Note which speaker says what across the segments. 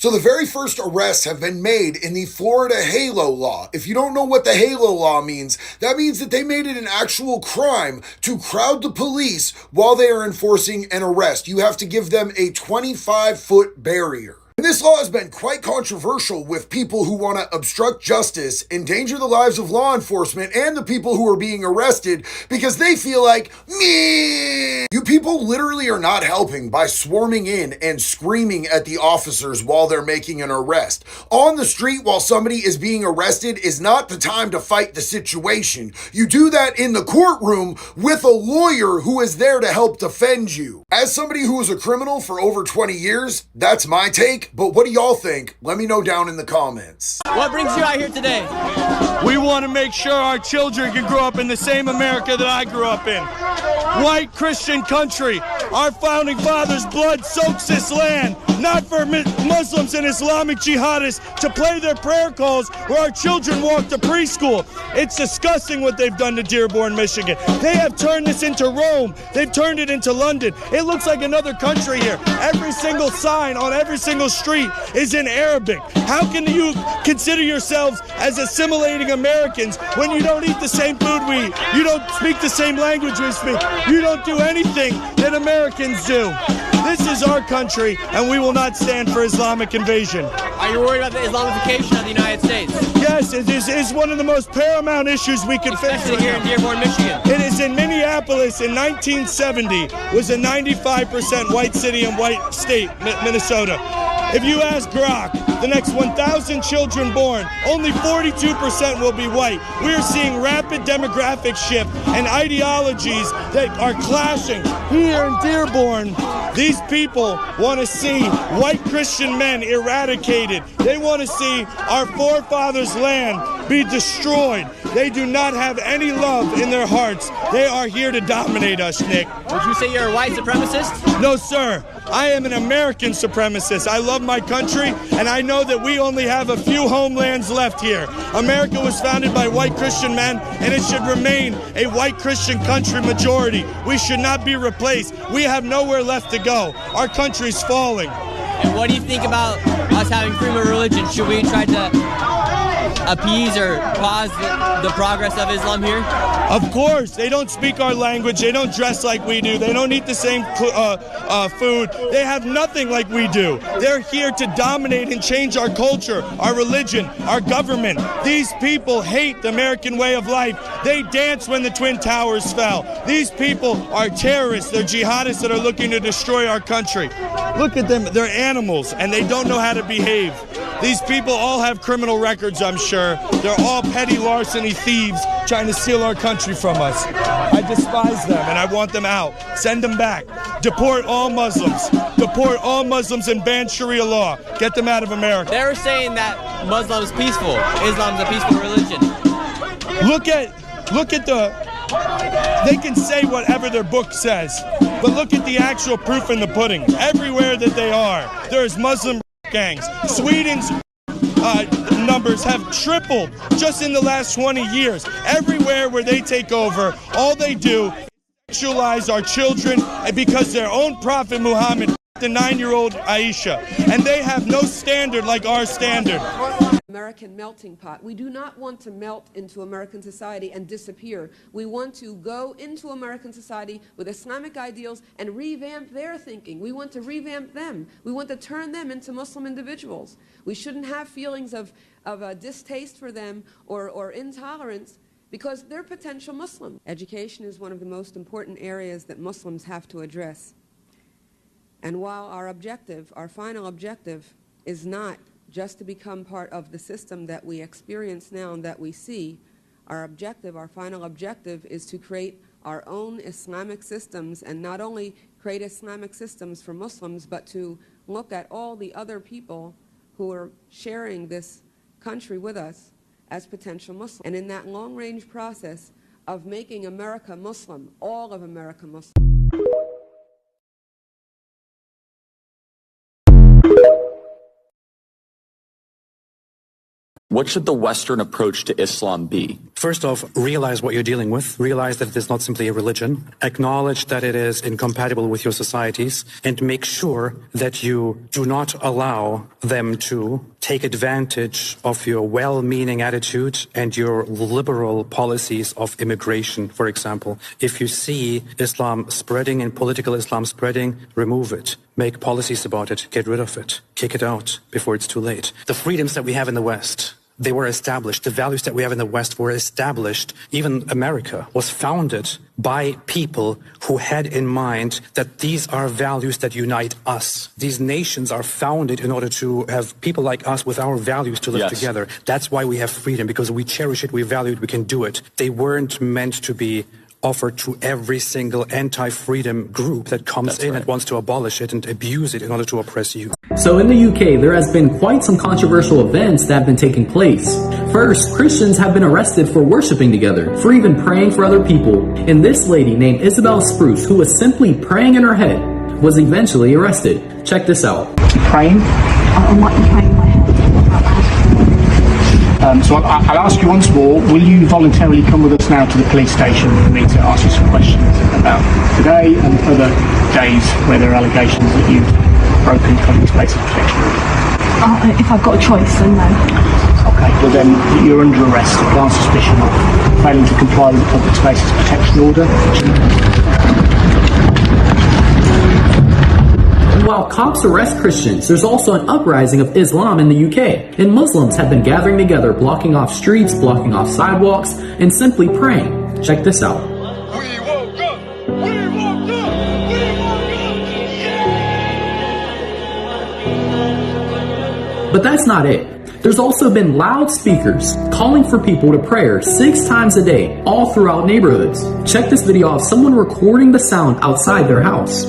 Speaker 1: So the very first arrests have been made in the Florida Halo Law. If you don't know what the Halo Law means, that means that they made it an actual crime to crowd the police while they are enforcing an arrest. You have to give them a 25-foot barrier. And this law has been quite controversial with people who want to obstruct justice, endanger the lives of law enforcement and the people who are being arrested because they feel like, me. You people literally are not helping by swarming in and screaming at the officers while they're making an arrest. On the street while somebody is being arrested is not the time to fight the situation. You do that in the courtroom with a lawyer who is there to help defend you. As somebody who was a criminal for over 20 years, that's my take. But what do y'all think? Let me know down in the comments.
Speaker 2: What brings you out here today?
Speaker 3: We want to make sure our children can grow up in the same America that I grew up in. White Christian country. Our founding fathers' blood soaks this land, not for Muslims and Islamic jihadists to play their prayer calls where our children walk to preschool. It's disgusting what they've done to Dearborn, Michigan. They have turned this into Rome. They've turned it into London. It looks like another country here. Every single sign on every single street is in Arabic. How can you consider yourselves as assimilating Americans when you don't eat the same food we eat? You don't speak the same language we speak. You don't do anything that Americans do. This is our country, and we will not stand for Islamic invasion.
Speaker 2: Are you worried about the Islamification of the United States?
Speaker 3: Yes, it is one of the most paramount issues we can face.
Speaker 2: Especially here in Dearborn, Michigan.
Speaker 3: It is in Minneapolis in 1970, was a 95% white city and white state, Minnesota. If you ask Grok, the next 1,000 children born, only 42% will be white. We are seeing rapid demographic shift and ideologies that are clashing. Here in Dearborn, these people want to see white Christian men eradicated. They want to see our forefathers' land be destroyed. They do not have any love in their hearts. They are here to dominate us, Nick.
Speaker 2: Would you say you're a white supremacist?
Speaker 3: No, sir. I am an American supremacist. I love my country, and I know that we only have a few homelands left here. America was founded by white Christian men, and it should remain a white Christian country majority. We should not be replaced. We have nowhere left to go. Our country's falling.
Speaker 2: And what do you think about us having freedom of religion? Should we try to appease or pause the progress of Islam here?
Speaker 3: Of course. They don't speak our language. They don't dress like we do. They don't eat the same food. They have nothing like we do. They're here to dominate and change our culture, our religion, our government. These people hate the American way of life. They danced when the Twin Towers fell. These people are terrorists. They're jihadists that are looking to destroy our country. Look at them. They're animals, and they don't know how to behave. These people all have criminal records, I'm sure. They're all petty larceny thieves trying to steal our country from us. I despise them, and I want them out. Send them back. Deport all Muslims. Deport all Muslims and ban Sharia law. Get them out of America.
Speaker 2: They're saying that Muslim's peaceful. Islam's a peaceful religion.
Speaker 3: Look at the... They can say whatever their book says, but look at the actual proof in the pudding. Everywhere that they are, there's Muslim gangs. Sweden's numbers have tripled just in the last 20 years. Everywhere where they take over, all they do is sexualize our children, and because their own prophet Muhammad, the 9-year-old Aisha, and they have no standard like our standard.
Speaker 4: American melting pot. We do not want to melt into American society and disappear. We want to go into American society with Islamic ideals and revamp their thinking. We want to revamp them. We want to turn them into Muslim individuals. We shouldn't have feelings of distaste for them or intolerance because they're potential Muslims. Education is one of the most important areas that Muslims have to address. And while our final objective, is not just to become part of the system that we experience now and that we see, our final objective is to create our own Islamic systems, and not only create Islamic systems for Muslims, but to look at all the other people who are sharing this country with us as potential Muslims. And in that long-range process of making America Muslim, all of America Muslim,
Speaker 5: What should the Western approach to Islam be?
Speaker 6: First off, realize what you're dealing with. Realize that it is not simply a religion. Acknowledge that it is incompatible with your societies, and make sure that you do not allow them to take advantage of your well-meaning attitude and your liberal policies of immigration, for example. If you see Islam spreading and political Islam spreading, remove it. Make policies about it. Get rid of it. Kick it out before it's too late. The freedoms that we have in the West, they were established. The values that we have in the West were established. Even America was founded by people who had in mind that these are values that unite us. These nations are founded in order to have people like us with our values to live together. That's why we have freedom, because we cherish it, we value it, we can do it. They weren't meant to be offered to every single anti-freedom group that comes in and wants to abolish it and abuse it in order to oppress you.
Speaker 7: So in the UK, there has been quite some controversial events that have been taking place. First, Christians have been arrested for worshiping together, for even praying for other people. And this lady named Isabel Spruce, who was simply praying in her head, was eventually arrested. Check this out.
Speaker 8: Praying? I might be praying in my head. So I'll ask you once more, will you voluntarily come with us now to the police station for me to ask you some questions about today and other days where there are allegations that you've broken public spaces protection order?
Speaker 9: If I've got a choice, then no.
Speaker 8: Okay, well then you're under arrest on suspicion of failing to comply with the public spaces protection order.
Speaker 7: While cops arrest Christians, there's also an uprising of Islam in the UK, and Muslims have been gathering together, blocking off streets, blocking off sidewalks, and simply praying. Check this out.
Speaker 3: We woke up! We woke up! We woke up!
Speaker 7: But that's not it. There's also been loudspeakers calling for people to prayer 6 times a day, all throughout neighborhoods. Check this video of someone recording the sound outside their house.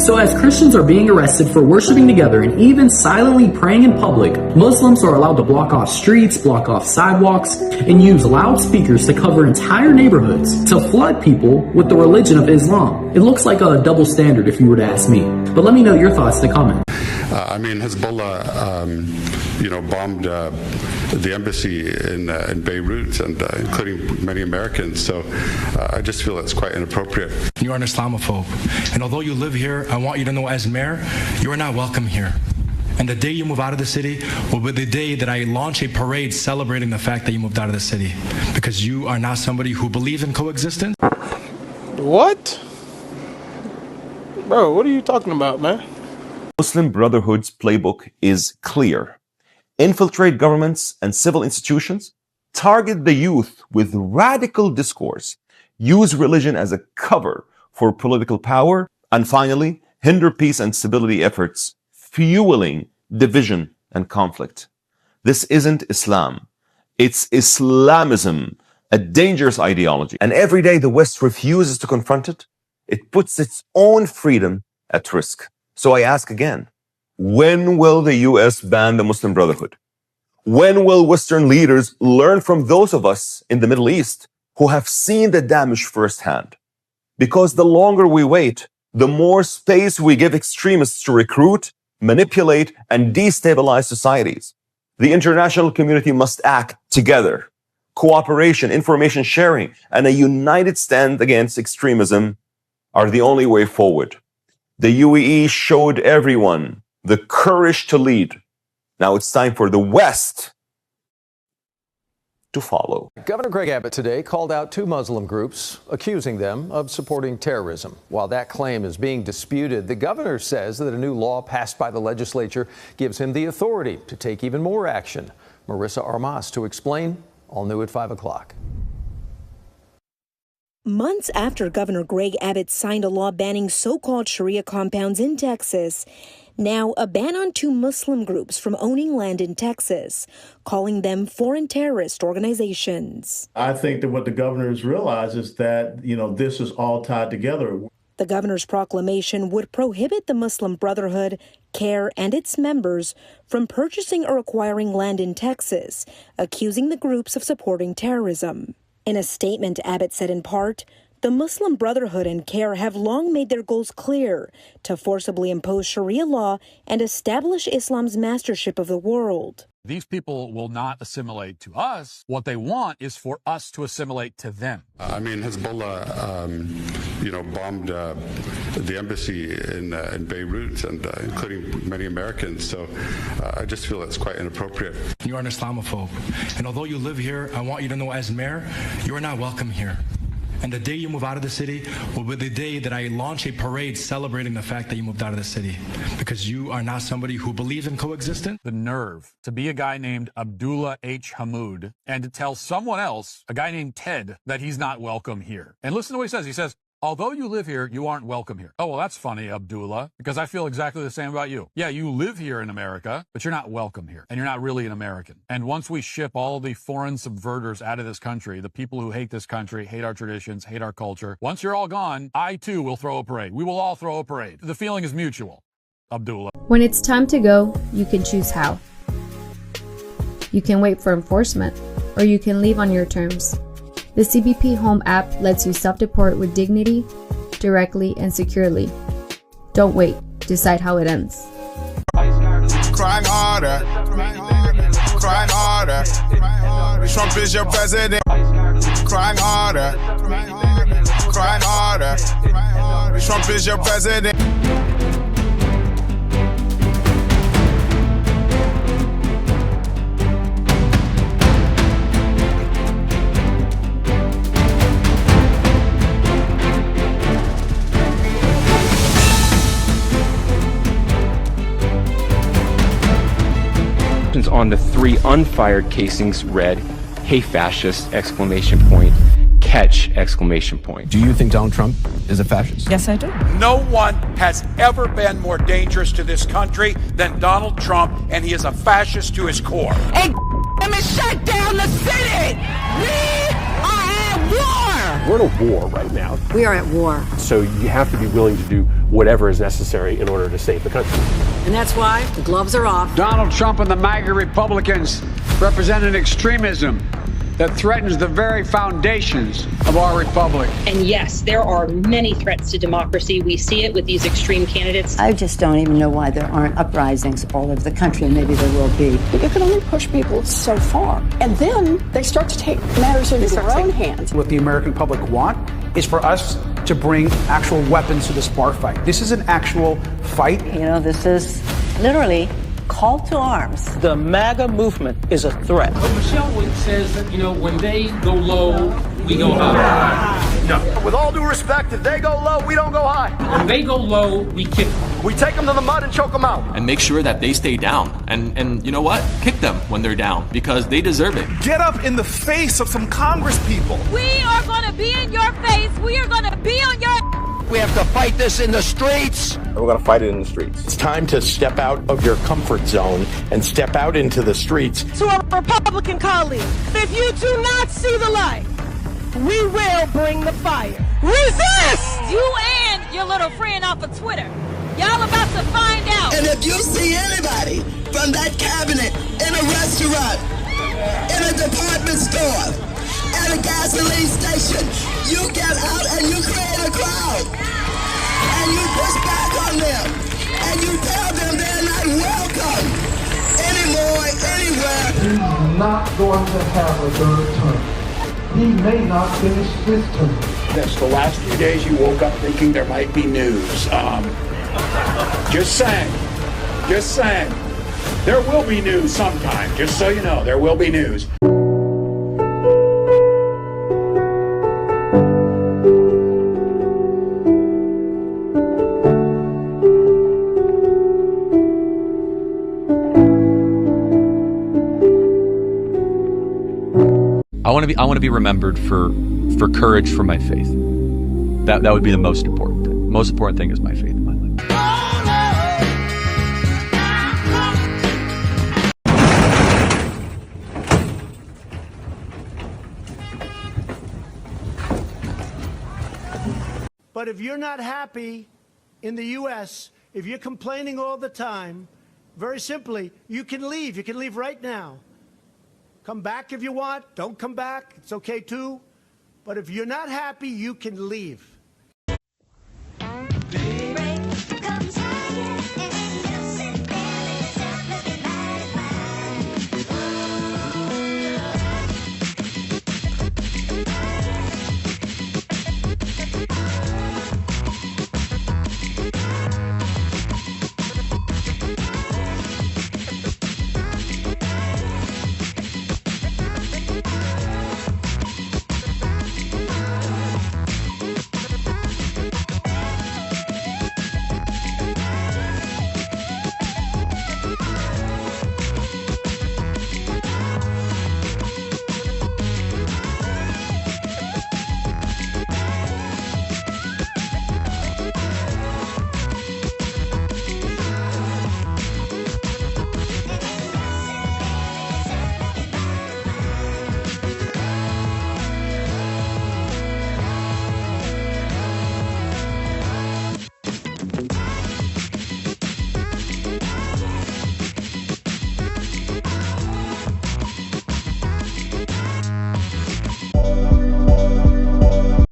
Speaker 7: So as Christians are being arrested for worshiping together and even silently praying in public, Muslims are allowed to block off streets, block off sidewalks, and use loudspeakers to cover entire neighborhoods to flood people with the religion of Islam. It looks like a double standard if you were to ask me. But let me know your thoughts in the comments.
Speaker 10: Hezbollah, bombed the embassy in Beirut, and including many Americans. So I just feel that's quite inappropriate.
Speaker 11: You are an Islamophobe, and although you live here, I want you to know, as mayor, you are not welcome here. And the day you move out of the city will be the day that I launch a parade celebrating the fact that you moved out of the city, because you are not somebody who believes in coexistence.
Speaker 3: What? Bro, what are you talking about, man?
Speaker 12: Muslim Brotherhood's playbook is clear. Infiltrate governments and civil institutions, target the youth with radical discourse, use religion as a cover for political power, and finally, hinder peace and stability efforts, fueling division and conflict. This isn't Islam. It's Islamism, a dangerous ideology. And every day the West refuses to confront it, it puts its own freedom at risk. So I ask again, when will the US ban the Muslim Brotherhood? When will Western leaders learn from those of us in the Middle East who have seen the damage firsthand? Because the longer we wait, the more space we give extremists to recruit, manipulate, and destabilize societies. The international community must act together. Cooperation, information sharing, and a united stand against extremism are the only way forward. The UAE showed everyone the courage to lead. Now it's time for the West to follow.
Speaker 13: Governor Greg Abbott today called out 2 Muslim groups, accusing them of supporting terrorism. While that claim is being disputed, the governor says that a new law passed by the legislature gives him the authority to take even more action. Marissa Armas to explain, all new at 5 o'clock.
Speaker 14: Months after Governor Greg Abbott signed a law banning so-called Sharia compounds in Texas, now a ban on 2 Muslim groups from owning land in Texas, calling them foreign terrorist organizations.
Speaker 15: I think that what the governor has realized is that, this is all tied together.
Speaker 14: The governor's proclamation would prohibit the Muslim Brotherhood, CARE, and its members from purchasing or acquiring land in Texas, accusing the groups of supporting terrorism. In a statement, Abbott said in part, "The Muslim Brotherhood and CARE have long made their goals clear: to forcibly impose Sharia law and establish Islam's mastership of the world."
Speaker 9: These people will not assimilate to us. What they want is for us to assimilate to them.
Speaker 10: I mean, Hezbollah, bombed the embassy in Beirut, and including many Americans. So I just feel it's quite inappropriate.
Speaker 11: You are an Islamophobe. And although you live here, I want you to know as mayor, you are not welcome here. And the day you move out of the city will be the day that I launch a parade celebrating the fact that you moved out of the city, because you are not somebody who believes in coexistence.
Speaker 9: The nerve to be a guy named Abdullah H. Hammoud and to tell someone else, a guy named Ted, that he's not welcome here. And listen to what he says. He says, "Although you live here, you aren't welcome here." Oh, well, that's funny, Abdullah, because I feel exactly the same about you. Yeah, you live here in America, but you're not welcome here, and you're not really an American. And once we ship all the foreign subverters out of this country, the people who hate this country, hate our traditions, hate our culture, once you're all gone, I too will throw a parade. We will all throw a parade. The feeling is mutual, Abdullah.
Speaker 15: When it's time to go, you can choose how. You can wait for enforcement, or you can leave on your terms. The CBP Home app lets you self-deport with dignity, directly, and securely. Don't wait. Decide how it ends.
Speaker 16: Crying harder. Crying harder. Trump is your president. Crying harder. Crying harder. Trump is your president.
Speaker 17: On the 3 unfired casings read, "Hey fascist!" catch! Do
Speaker 18: you think Donald Trump is a fascist?
Speaker 19: Yes, I do.
Speaker 20: No one has ever been more dangerous to this country than Donald Trump, and he is a fascist to his core.
Speaker 19: Hey, let me shut down the city! We are at war!
Speaker 21: We're in a war right now.
Speaker 19: We are at war.
Speaker 21: So you have to be willing to do whatever is necessary in order to save the country.
Speaker 19: And that's why the gloves are off.
Speaker 22: Donald Trump and the MAGA Republicans represent an extremism that threatens the very foundations of our republic.
Speaker 23: And yes, there are many threats to democracy. We see it with these extreme candidates.
Speaker 24: I just don't even know why there aren't uprisings all over the country, and maybe there will be.
Speaker 25: But you can only push people so far. And then they start to take matters into their own hands.
Speaker 26: What the American public want is for us to bring actual weapons to this bar fight. This is an actual fight.
Speaker 24: You know, this is literally call to arms.
Speaker 27: The MAGA movement is a threat.
Speaker 28: But Michelle says that, when they go low, we go high.
Speaker 29: No. With all due respect, if they go low, we don't go high.
Speaker 28: When they go low, we kick them.
Speaker 29: We take them to the mud and choke them out.
Speaker 5: And make sure that they stay down. And you know what? Kick them when they're down, because they deserve it.
Speaker 29: Get up in the face of some Congress people.
Speaker 30: We are going to be in your face. We are going to be on your...
Speaker 27: We have to fight this in the streets.
Speaker 21: We're going to fight it in the streets.
Speaker 27: It's time to step out of your comfort zone and step out into the streets.
Speaker 30: To our Republican colleagues, if you do not see the light, we will bring the fire. Resist! You and your little friend off of Twitter. Y'all about to find out.
Speaker 31: And if you see anybody from that cabinet in a restaurant, in a department store, at a gasoline station, you get out and you create a crowd. And you push back on them. And you tell them they're not welcome anymore, anywhere.
Speaker 32: He's not going to have a third term. He may not finish this term.
Speaker 22: That's the last few days you woke up thinking there might be news. Just saying. Just saying. There will be news sometime. Just so you know, there will be news.
Speaker 5: I want to be remembered for courage for my faith. That would be the most important thing. Most important thing is my faith in my life.
Speaker 33: But
Speaker 1: if you're not happy in the U.S., if you're complaining all the time, very simply, you can leave. You can leave right now. Come back if you want. Don't come back. It's okay too. But if you're not happy, you can leave.